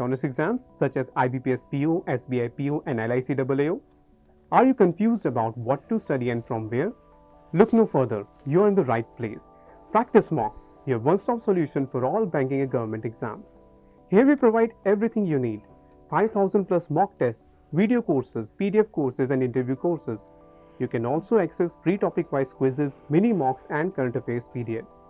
honors exams such as IBPS PO, SBI PO, and LIC AAO? Are you confused about what to study and from where? Look no further, you're in the right place. Practice Mock, your one-stop solution for all banking and government exams. Here we provide everything you need. 5,000 plus mock tests, video courses, PDF courses, and interview courses. You can also access free topic-wise quizzes, mini mocks, and current affairs PDFs.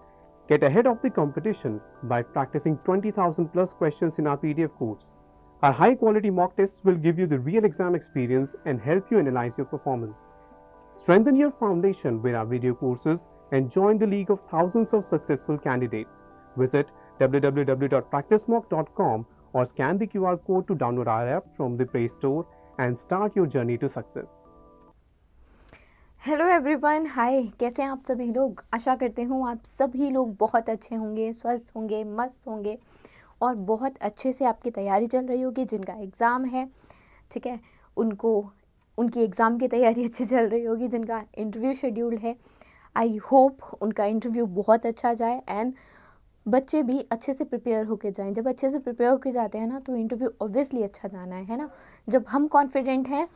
Get ahead of the competition by practicing 20,000 plus questions in our PDF course. Our high-quality mock tests will give you the real exam experience and help you analyze your performance. Strengthen your foundation with our video courses and join the league of thousands of successful candidates. Visit www.practicemock.com or scan the QR code to download our app from the Play Store and start your journey to success. Hello everyone, hi. कैसे हैं आप सभी लोग? आशा करते हूँ आप सभी लोग बहुत अच्छे होंगे, स्वस्थ होंगे, मस्त होंगे और बहुत अच्छे से आपकी तैयारी चल रही होगी। जिनका एग्ज़ाम है, ठीक है, उनकी एग्ज़ाम की तैयारी अच्छी चल रही होगी। जिनका इंटरव्यू शेड्यूल है, आई होप उनका इंटरव्यू बहुत अच्छा जाए एंड बच्चे भी अच्छे से प्रिपेयर होके जाएं। जब अच्छे से प्रिपेयर होके जाते हैं ना, तो इंटरव्यू ऑब्वियसली अच्छा जाना है ना। जब हम कॉन्फिडेंट हैं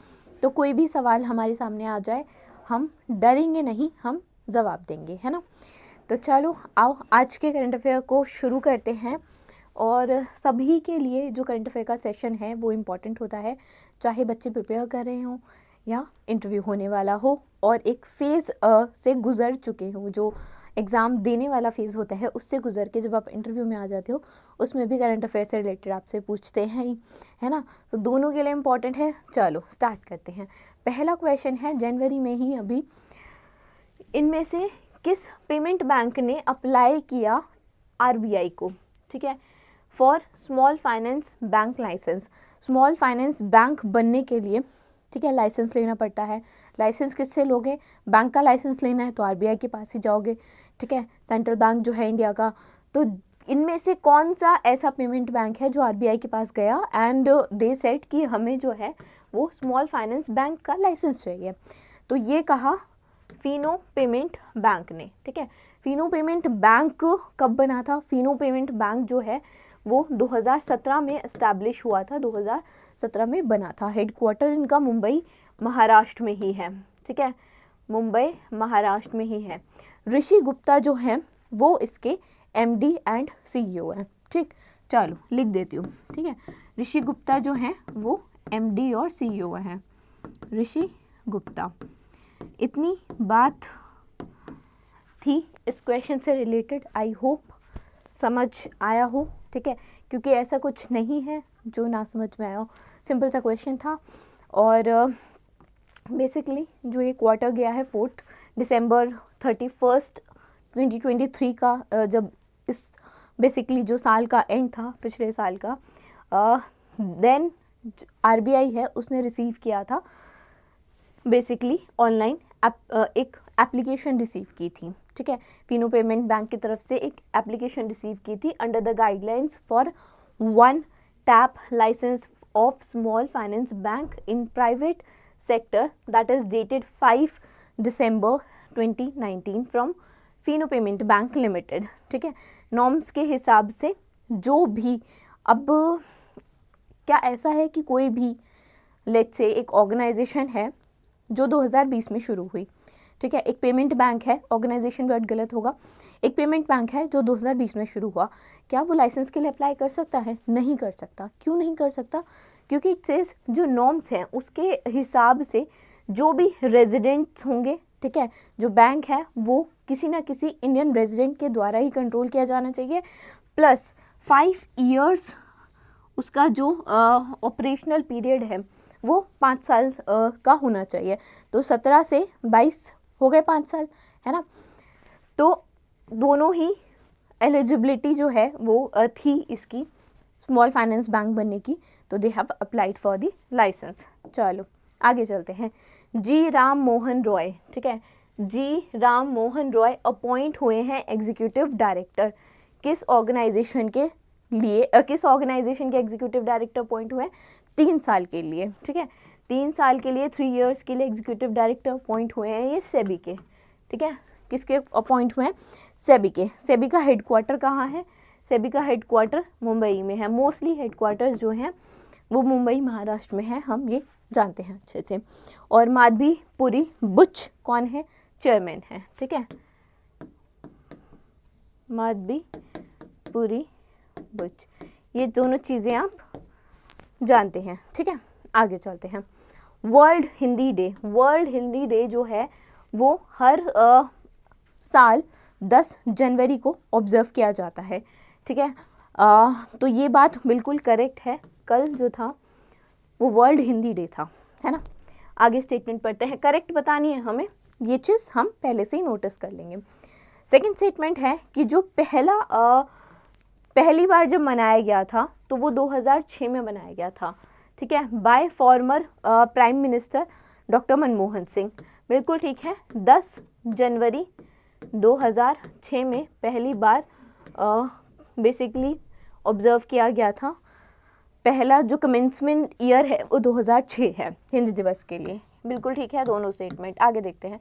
तो कोई भी सवाल हमारे सामने आ जाए, हम डरेंगे नहीं, हम जवाब देंगे, है ना। तो चलो आओ आज के करंट अफेयर को शुरू करते हैं। और सभी के लिए जो करंट अफेयर का सेशन है वो इम्पॉर्टेंट होता है, चाहे बच्चे प्रिपेयर कर रहे हों या इंटरव्यू होने वाला हो और एक फ़ेज़ से गुज़र चुके हों। जो एग्ज़ाम देने वाला फ़ेज़ होता है उससे गुज़र के जब आप इंटरव्यू में आ जाते हो, उसमें भी करंट अफेयर से रिलेटेड आपसे पूछते हैं ही, है ना। तो दोनों के लिए इम्पॉर्टेंट है। चलो स्टार्ट करते हैं। पहला क्वेश्चन है, जनवरी में ही अभी इनमें से किस पेमेंट बैंक ने अप्लाई किया आरबीआई को, ठीक है, for small finance bank licence. Small finance bank बनने के लिए, ठीक है, लाइसेंस लेना पड़ता है। लाइसेंस किससे लोगे? बैंक का लाइसेंस लेना है तो आरबीआई के पास ही जाओगे, ठीक है, सेंट्रल बैंक जो है इंडिया का। तो इनमें से कौन सा ऐसा पेमेंट बैंक है जो आरबीआई के पास गया एंड दे सेड कि हमें जो है वो स्मॉल फाइनेंस बैंक का लाइसेंस चाहिए? तो ये कहा फिनो पेमेंट बैंक ने, ठीक है। फिनो पेमेंट बैंक कब बना था? फिनो पेमेंट बैंक जो है वो 2017 में इस्टेब्लिश हुआ था, 2017 में बना था। हेडक्वार्टर इनका मुंबई महाराष्ट्र में ही है, ठीक है, मुंबई महाराष्ट्र में ही है। ऋषि गुप्ता जो हैं वो इसके एमडी एंड सीईओ हैं, ठीक। चलो लिख देती हूँ, ठीक है। ऋषि गुप्ता जो हैं वो एमडी और सीईओ हैं, ऋषि गुप्ता। इतनी बात थी इस क्वेश्चन से रिलेटेड। आई होप समझ आया हो, ठीक है, क्योंकि ऐसा कुछ नहीं है जो ना समझ में आया हो। सिंपल सा क्वेश्चन था। और बेसिकली जो ये क्वार्टर गया है 4 दिसंबर 31 2023 का, जब इस बेसिकली जो साल का एंड था, पिछले साल का, देन आरबीआई है उसने रिसीव किया था बेसिकली ऑनलाइन एक एप्लीकेशन रिसीव की थी, ठीक है। फिनो पेमेंट बैंक की तरफ से एक एप्लीकेशन रिसीव की थी under the guidelines for one tap licence of small finance bank in private sector that is dated 5 December 2019 from Fino payment bank limited, ठीक है। नॉर्म्स के हिसाब से जो भी, अब क्या ऐसा है कि कोई भी लेट्स से एक ऑर्गेनाइजेशन है जो 2020 में शुरू हुई, ठीक है, एक पेमेंट बैंक है, ऑर्गेनाइजेशन वर्ड गलत होगा, एक पेमेंट बैंक है जो 2020 में शुरू हुआ, क्या वो लाइसेंस के लिए अप्लाई कर सकता है? नहीं कर सकता। क्यों नहीं कर सकता? क्योंकि इट सेज जो नॉर्म्स हैं उसके हिसाब से जो भी रेजिडेंट्स होंगे, ठीक है, जो बैंक है वो किसी ना किसी इंडियन रेजिडेंट के द्वारा ही कंट्रोल किया जाना चाहिए, प्लस 5 ईयर्स उसका जो ऑपरेशनल पीरियड है वो 5 साल का होना चाहिए। तो 17 से 22 हो गए 5 साल, है ना। तो दोनों ही एलिजिबिलिटी जो है वो थी इसकी स्मॉल फाइनेंस बैंक बनने की, तो they have applied for the licence. चलो आगे चलते हैं। जी राम मोहन रॉय, ठीक है, जी राम मोहन रॉय अपॉइंट हुए हैं एग्जीक्यूटिव डायरेक्टर। किस ऑर्गेनाइजेशन के लिए, किस ऑर्गेनाइजेशन के एग्जीक्यूटिव डायरेक्टर अपॉइंट हुए हैं? 3 साल के लिए, ठीक है, 3 साल के लिए 3 इयर्स के लिए एग्जीक्यूटिव डायरेक्टर अपॉइंट हुए हैं ये सेबी के, ठीक है। किसके अपॉइंट हुए हैं? सेबी के। सेबी का हेडक्वार्टर कहाँ है? सेबी का हेडक्वार्टर मुंबई में है, मोस्टली हेडक्वार्टर्स जो हैं वो मुंबई महाराष्ट्र में है, हम ये जानते हैं अच्छे से। और माधवी पुरी बुच कौन है, चेयरमैन है, ठीक है, माधवी पुरी बुच, ये दोनों चीज़ें आप जानते हैं, ठीक है। आगे चलते हैं। World Hindi day, world Hindi day जो है वो हर साल 10 जनवरी को ऑब्ज़र्व किया जाता है, ठीक है। तो ये बात बिल्कुल करेक्ट है, कल जो था वो वर्ल्ड हिंदी डे था, है ना। आगे स्टेटमेंट पढ़ते हैं, करेक्ट बतानी है हमें, ये चीज़ हम पहले से ही नोटिस कर लेंगे। सेकंड स्टेटमेंट है कि जो पहली बार जब मनाया गया था तो वो 2006 में बनाया गया था, ठीक है, bye former prime minister doctor Manmohan Singh, बिल्कुल ठीक है। 10 जनवरी 2006 में पहली बार बेसिकली ऑब्ज़र्व किया गया था। पहला जो कमेंसमेंट ईयर है वो 2006 है हिंदी दिवस के लिए, बिल्कुल ठीक है दोनों स्टेटमेंट। आगे देखते हैं।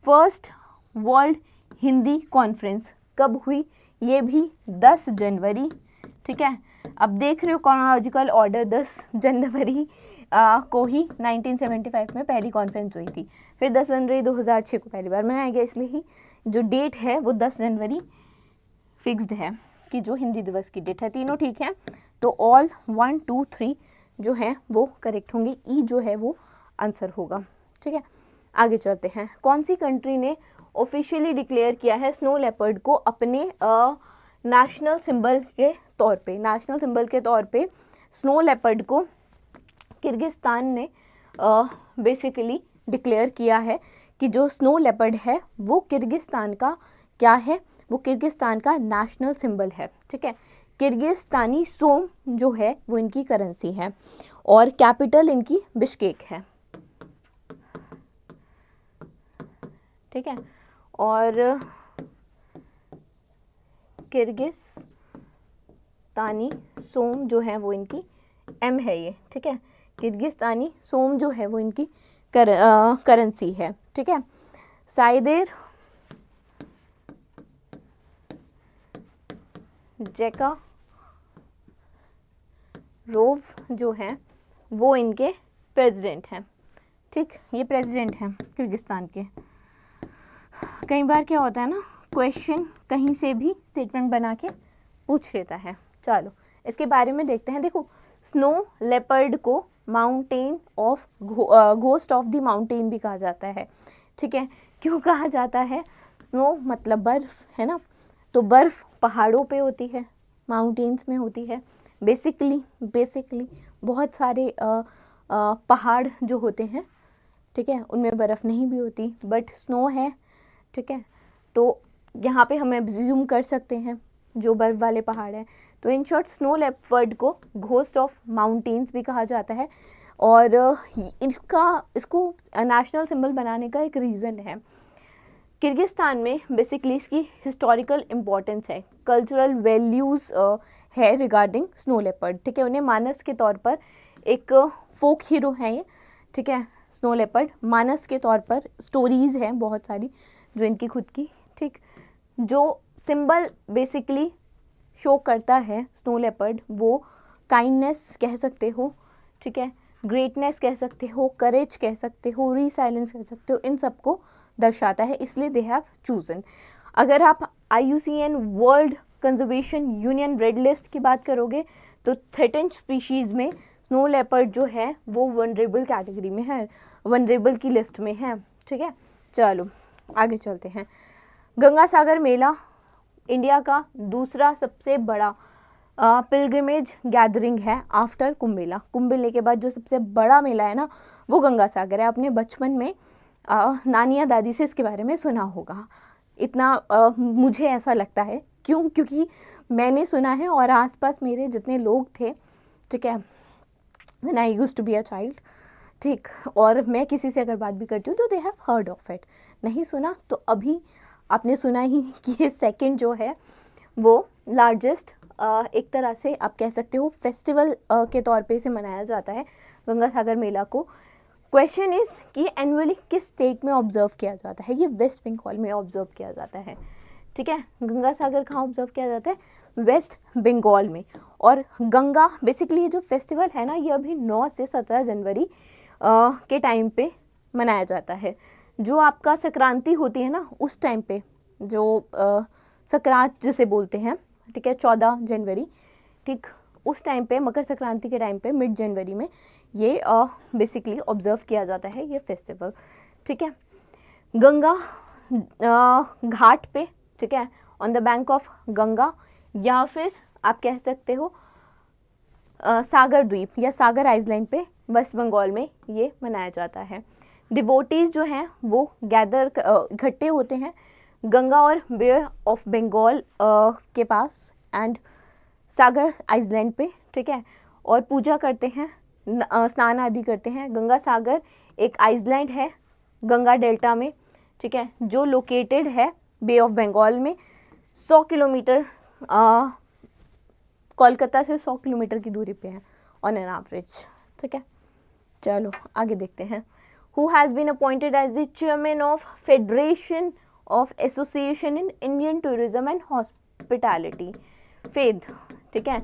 फर्स्ट वर्ल्ड हिंदी कॉन्फ्रेंस कब हुई, ये भी 10 जनवरी, ठीक है। अब देख रहे हो क्रोनोलॉजिकल ऑर्डर, 10 जनवरी को ही 1975 में पहली कॉन्फ्रेंस हुई थी, फिर 10 जनवरी 2006 को पहली बार मनाया गया, इसलिए ही जो डेट है वो 10 जनवरी फिक्स्ड है कि जो हिंदी दिवस की डेट है। तीनों ठीक है, तो ऑल 1 2 3 जो हैं वो करेक्ट होंगे, ई जो है वो आंसर होगा, ठीक है। आगे चलते हैं। कौन सी कंट्री ने ऑफिशियली डिक्लेयर किया है स्नो लेपर्ड को अपने नेशनल सिंबल के तौर पे, नेशनल सिंबल के तौर पे स्नो लेपर्ड को किर्गिस्तान ने बेसिकली डिक्लेयर किया है कि जो स्नो लेपर्ड है वो किर्गिस्तान का क्या है, वो किर्गिस्तान का नेशनल सिंबल है, ठीक है। किर्गिस्तानी सोम जो है वो इनकी करेंसी है और कैपिटल इनकी बिश्केक है, ठीक है। और किर्गिस्तानी सोम जो है वो इनकी एम है ये, ठीक है। किर्गिस्तानी सोम जो है वो इनकी करेंसी है, ठीक है। साइदेर जेका रोव जो है वो इनके प्रेसिडेंट हैं, ठीक, ये प्रेसिडेंट हैं किर्गिस्तान के। कई बार क्या होता है ना, क्वेश्चन कहीं से भी स्टेटमेंट बना के पूछ लेता है। चलो इसके बारे में देखते हैं। देखो, स्नो लेपर्ड को mountain of ghost of the mountain भी कहा जाता है, ठीक है। क्यों कहा जाता है? स्नो मतलब बर्फ़ है ना, तो बर्फ़ पहाड़ों पे होती है, माउंटेन्स में होती है। बेसिकली बहुत सारे पहाड़ जो होते हैं, ठीक है, उनमें बर्फ़ नहीं भी होती बट स्नो है, ठीक है। तो यहाँ पे हम एब्ज्यूम कर सकते हैं जो बर्फ़ वाले पहाड़ हैं। तो इन शॉर्ट स्नो लेपर्ड को घोस्ट ऑफ माउंटेन्स भी कहा जाता है और इसको नेशनल सिंबल बनाने का एक रीज़न है। किर्गिस्तान में बेसिकली इसकी हिस्टोरिकल इम्पोर्टेंस है, कल्चरल वैल्यूज़ है रिगार्डिंग स्नो लेपर्ड, ठीक है। उन्हें मानस के तौर पर एक फोक हीरो है ये, ठीक है। स्नो लेपर्ड मानस के तौर पर स्टोरीज़ हैं बहुत सारी जो इनकी खुद की, ठीक। जो सिंबल बेसिकली शो करता है स्नो लेपर्ड वो काइंडनेस कह सकते हो, ठीक है, ग्रेटनेस कह सकते हो, करेज कह सकते हो, रीसाइलेंस कह सकते हो, इन सबको दर्शाता है, इसलिए दे हैव चूजन। अगर आप IUCN world conservation union red list की बात करोगे तो थ्रेटेंड स्पीशीज़ में स्नो लेपर्ड जो है वो वनरेबल कैटेगरी में है, वनरेबल की लिस्ट में है, ठीक है। चलो आगे चलते हैं। गंगा सागर मेला इंडिया का दूसरा सबसे बड़ा पिलग्रिमेज गैदरिंग है आफ्टर कुंभ मेला। कुंभ मेले के बाद जो सबसे बड़ा मेला है ना वो गंगा सागर है। आपने बचपन में नानी या दादी से इसके बारे में सुना होगा, इतना मुझे ऐसा लगता है। क्यों? क्योंकि मैंने सुना है और आसपास मेरे जितने लोग थे, ठीक है, when I used to be a child, ठीक, और मैं किसी से अगर बात भी करती हूँ तो they have heard of it. नहीं सुना तो अभी आपने सुना ही कि ये सेकंड जो है वो लार्जेस्ट एक तरह से आप कह सकते हो फेस्टिवल के तौर पे इसे मनाया जाता है गंगा सागर मेला को। क्वेश्चन इज़ कि एनुअली किस स्टेट में ऑब्जर्व किया जाता है? ये वेस्ट बंगाल में ऑब्जर्व किया जाता है, ठीक है। गंगा सागर कहाँ ऑब्जर्व किया जाता है? वेस्ट बंगाल में। और गंगा बेसिकली ये जो फेस्टिवल है ना, ये अभी 9 से 17 जनवरी के टाइम पे मनाया जाता है। जो आपका संक्रांति होती है ना, उस टाइम पे जो संक्रांत जिसे बोलते हैं, ठीक है, 14 जनवरी, ठीक, उस टाइम पे मकर संक्रांति के टाइम पे मिड जनवरी में ये बेसिकली ऑब्जर्व किया जाता है ये फेस्टिवल, ठीक है। गंगा घाट पे, ठीक है, on the bank of Ganga, या फिर आप कह सकते हो सागर द्वीप या सागर आइलैंड पे वेस्ट बंगाल में ये मनाया जाता है। डिवोटीज जो हैं वो गैदर इकट्ठे होते हैं गंगा और बे ऑफ बंगाल के पास एंड सागर आइलैंड पे, ठीक है, और पूजा करते हैं, स्नान आदि करते हैं। गंगा सागर एक आइलैंड है गंगा डेल्टा में, ठीक है, जो लोकेटेड है बे ऑफ बंगाल में 100 किलोमीटर, कोलकाता से 100 किलोमीटर की दूरी पे है ऑन एन एवरेज, ठीक है। चलो आगे देखते हैं। Who has been appointed as the chairman of federation of association in Indian tourism and hospitality, fed, ठीक है,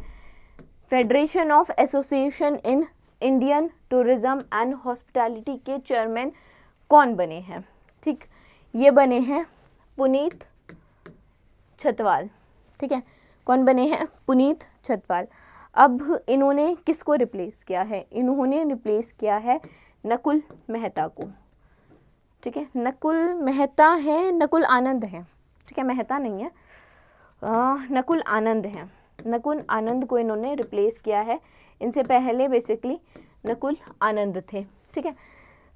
federation of association in Indian tourism and hospitality के चेयरमैन कौन बने हैं? ठीक, ये बने हैं पुनीत छतवाल, ठीक है। कौन बने हैं? पुनीत छतवाल। अब इन्होंने किसको रिप्लेस किया है? इन्होंने रिप्लेस किया है नकुल मेहता को, ठीक है। नकुल मेहता है, नकुल आनंद है, ठीक है, मेहता नहीं है, नकुल आनंद है। नकुल आनंद को इन्होंने रिप्लेस किया है। इनसे पहले बेसिकली नकुल आनंद थे, ठीक है।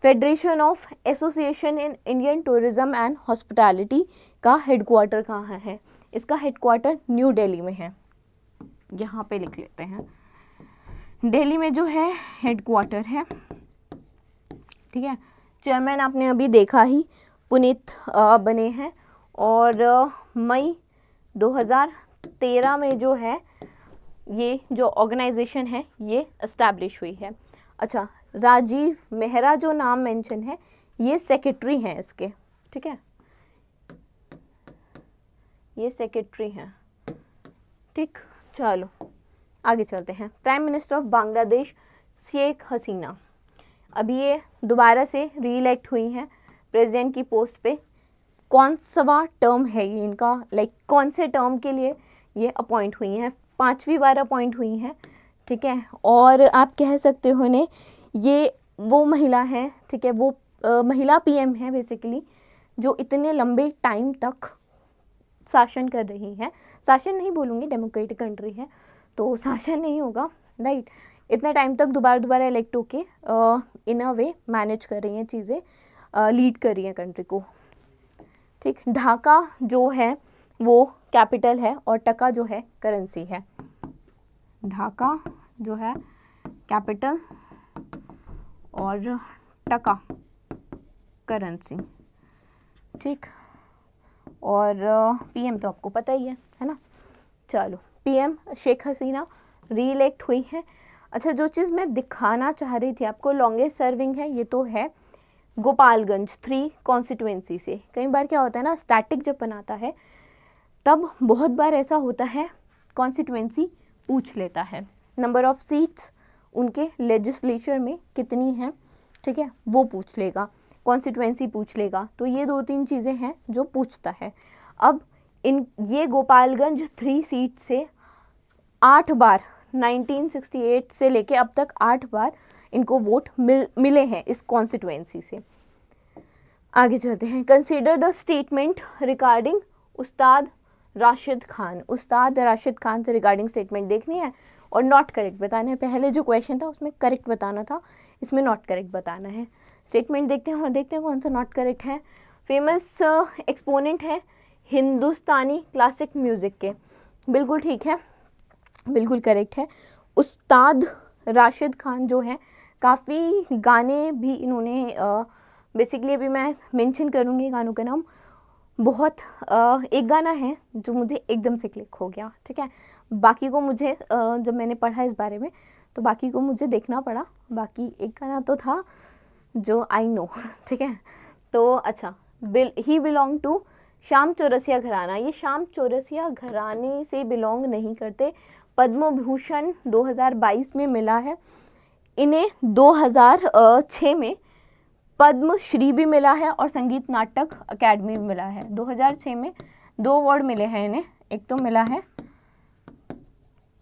Federation of association in Indian tourism and hospitality का हेडक्वार्टर कहाँ है? इसका हेडक्वार्टर न्यू दिल्ली में है, यहाँ पे लिख लेते हैं। दिल्ली में जो है हेडक्वार्टर है, ठीक है। चेयरमैन आपने अभी देखा ही, पुनीत बने हैं, और मई 2013 में जो है ये जो ऑर्गेनाइजेशन है ये एस्टैब्लिश हुई है। अच्छा, राजीव मेहरा जो नाम मेंशन है ये सेक्रेटरी हैं इसके, ठीक है, ये सेक्रेटरी हैं, ठीक। चलो आगे चलते हैं। Prime minister of Bangladesh Sheikh Hasina, अभी ये दोबारा से रीइलेक्ट हुई हैं प्रेसिडेंट की पोस्ट पे। कौन सा टर्म है ये इनका, लाइक कौन से टर्म के लिए ये अपॉइंट हुई हैं? 5वीं बार अपॉइंट हुई हैं, ठीक है। और आप कह सकते हो ने ये वो महिला हैं, ठीक है, वो महिला पीएम है बेसिकली, जो इतने लंबे टाइम तक शासन कर रही हैं। शासन नहीं बोलूँगी, डेमोक्रेटिक कंट्री है तो शासन नहीं होगा, राइट। इतने टाइम तक दोबारा इलेक्ट होके इन अ वे मैनेज कर रही हैं चीज़ें, लीड कर रही हैं कंट्री को, ठीक। ढाका जो है वो कैपिटल है और टका जो है करेंसी है। ढाका जो है कैपिटल और टका करेंसी, ठीक। और पीएम तो आपको पता ही है ना। चलो, पीएम शेख हसीना रीइलेक्ट हुई हैं। अच्छा, जो चीज़ मैं दिखाना चाह रही थी आपको, लॉन्गेस्ट सर्विंग है, ये तो है गोपालगंज 3 कॉन्स्टिट्यूएंसी से। कई बार क्या होता है ना, स्टैटिक जब बनाता है तब बहुत बार ऐसा होता है कॉन्स्टिट्यूएंसी पूछ लेता है, नंबर ऑफ सीट्स उनके लेजिस्लेचर में कितनी हैं, ठीक है, वो पूछ लेगा, कॉन्स्टिट्यूएंसी पूछ लेगा। तो ये 2-3 चीज़ें हैं जो पूछता है। अब ये गोपालगंज 3 सीट से 8 बार 1968 से लेके अब तक 8 बार इनको वोट मिले हैं इस कॉन्स्टिट्यूएंसी से। आगे चलते हैं। कंसीडर द स्टेटमेंट रिगार्डिंग उस्ताद राशिद खान। उस्ताद राशिद खान से रिगार्डिंग स्टेटमेंट देखनी है और नॉट करेक्ट बताना है। पहले जो क्वेश्चन था उसमें करेक्ट बताना था, इसमें नॉट करेक्ट बताना है। स्टेटमेंट देखते हैं और देखते हैं कौन सा नॉट करेक्ट है। फेमस एक्सपोनेंट है हिंदुस्तानी क्लासिक म्यूज़िक के, बिल्कुल ठीक है, बिल्कुल करेक्ट है। उस्ताद राशिद खान जो हैं काफ़ी गाने भी इन्होंने बेसिकली अभी मैं मेंशन करूँगी गानों का नाम। बहुत एक गाना है जो मुझे एकदम से क्लिक हो गया, ठीक है। बाकी को मुझे जब मैंने पढ़ा इस बारे में तो बाकी को मुझे देखना पड़ा। बाकी एक गाना तो था जो आई नो, ठीक है। तो अच्छा, ही बिलोंग टू श्याम चौरसिया घराना, ये श्याम चौरसिया घराने से बिलोंग नहीं करते। पद्म भूषण 2022 में मिला है इन्हें। 2006 में पद्मश्री भी मिला है और संगीत नाटक अकेडमी भी मिला है। 2006 में 2 अवार्ड मिले हैं इन्हें। एक तो मिला है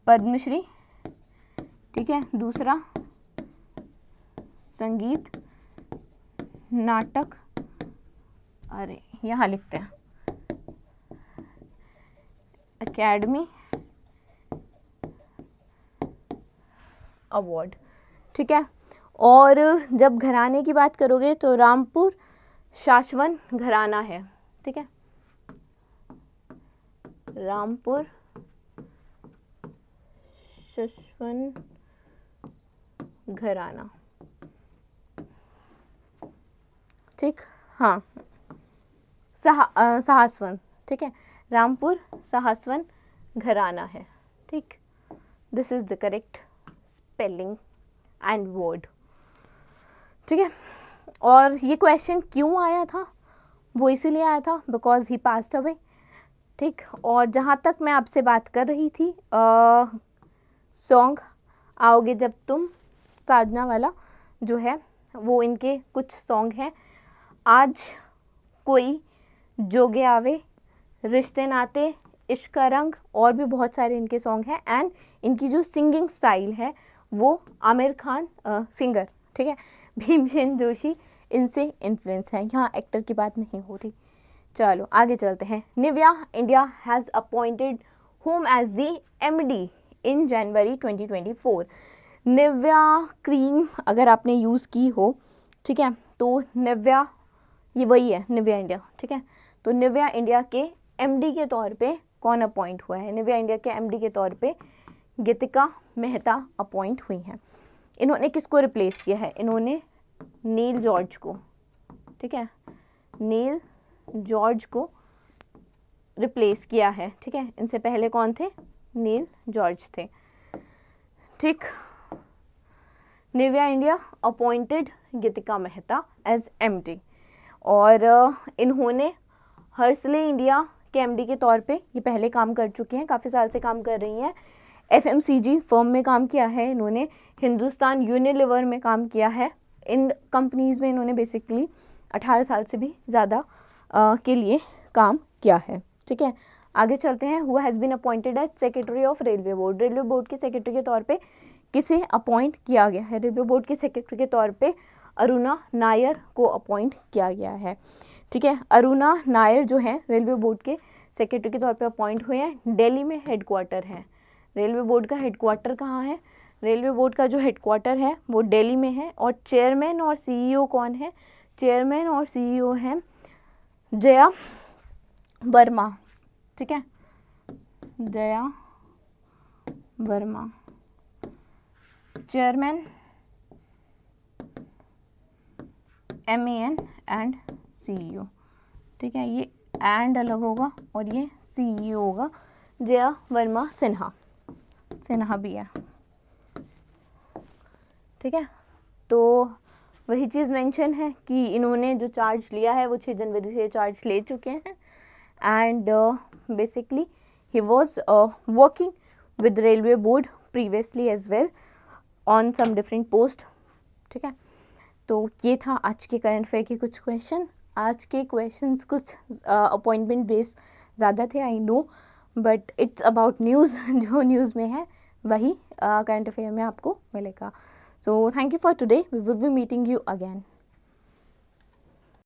पद्मश्री, ठीक है, दूसरा संगीत नाटक, अरे यहाँ लिखते हैं अकेडमी अवार्ड, ठीक है। और जब घराने की बात करोगे तो रामपुर शासवन घराना है, ठीक है, रामपुर शासवन घराना, ठीक, हाँ, सहासवन, ठीक है, रामपुर सहासवन घराना है, ठीक। This is the correct spelling and word, ठीक है। और ये क्वेश्चन क्यों आया था, वो इसीलिए आया था बिकॉज ही पास्ड अवे, ठीक। और जहाँ तक मैं आपसे बात कर रही थी सॉन्ग आओगे जब तुम, साधना वाला जो है वो इनके कुछ सॉन्ग हैं। आज कोई जोगे आवे, रिश्ते नाते, इश्क का रंग, और भी बहुत सारे इनके सॉन्ग हैं। एंड इनकी जो सिंगिंग स्टाइल है वो आमिर खान सिंगर, ठीक है, भीमसेन जोशी इनसे इन्फ्लुएंस है। यहाँ एक्टर की बात नहीं हो रही। चलो आगे चलते हैं। Nivea India has appointed whom as the MD in January 2024। Nivea cream अगर आपने यूज़ की हो, ठीक है, तो निविया ये वही है, निविया इंडिया, ठीक है। तो निविया इंडिया के MD के तौर पे कौन अपॉइंट हुआ है? निविया इंडिया के MD के तौर पे गीतिका मेहता अपॉइंट हुई हैं। इन्होंने किसको रिप्लेस किया है? इन्होंने नील जॉर्ज को, ठीक है, नील जॉर्ज को रिप्लेस किया है, ठीक है। इनसे पहले कौन थे? नील जॉर्ज थे, ठीक। निविया इंडिया अपॉइंटेड गीतिका मेहता एज MD, और इन्होंने हर्सले इंडिया के MD के तौर पे ये पहले काम कर चुके हैं, काफ़ी साल से काम कर रही हैं। FMCG फर्म में काम किया है इन्होंने, हिंदुस्तान यूनिलीवर में काम किया है। इन कंपनीज़ में इन्होंने बेसिकली 18 साल से भी ज़्यादा के लिए काम किया है, ठीक है। आगे चलते हैं। Who has been appointed as secretary of railway board. Railway board के सेक्रेटरी के तौर पे किसे अपॉइंट किया गया है? रेलवे बोर्ड के सेक्रेटरी के तौर पे अरुणा नायर को अपॉइंट किया गया है, ठीक है। अरुणा नायर जो है रेलवे बोर्ड के सेक्रेटरी के तौर पे अपॉइंट हुए हैं। दिल्ली में हेडक्वार्टर है। रेलवे बोर्ड का हेडक्वार्टर कहाँ है? रेलवे बोर्ड का जो हेडक्वार्टर है वो दिल्ली में है। और चेयरमैन और CEO कौन है? चेयरमैन और CEO हैं जया वर्मा, ठीक है, Jaya Verma. Chairman MAN and CEO, ठीक है। ये एंड अलग होगा और ये CEO होगा। जया वर्मा सिन्हा, सिन्हा भी है, ठीक है। तो वही चीज़ मेंशन है कि इन्होंने जो चार्ज लिया है वो 6 जनवरी से चार्ज ले चुके हैं। And basically he was working with railway board previously as well on some different post, ठीक है। तो ये था आज के करंट अफेयर के कुछ क्वेश्चन। आज के क्वेश्चंस कुछ अपॉइंटमेंट बेस्ड ज़्यादा थे, I know, but it's about news. जो न्यूज़ में है वही करंट अफेयर में आपको मिलेगा। So thank you for today. We will be meeting you again.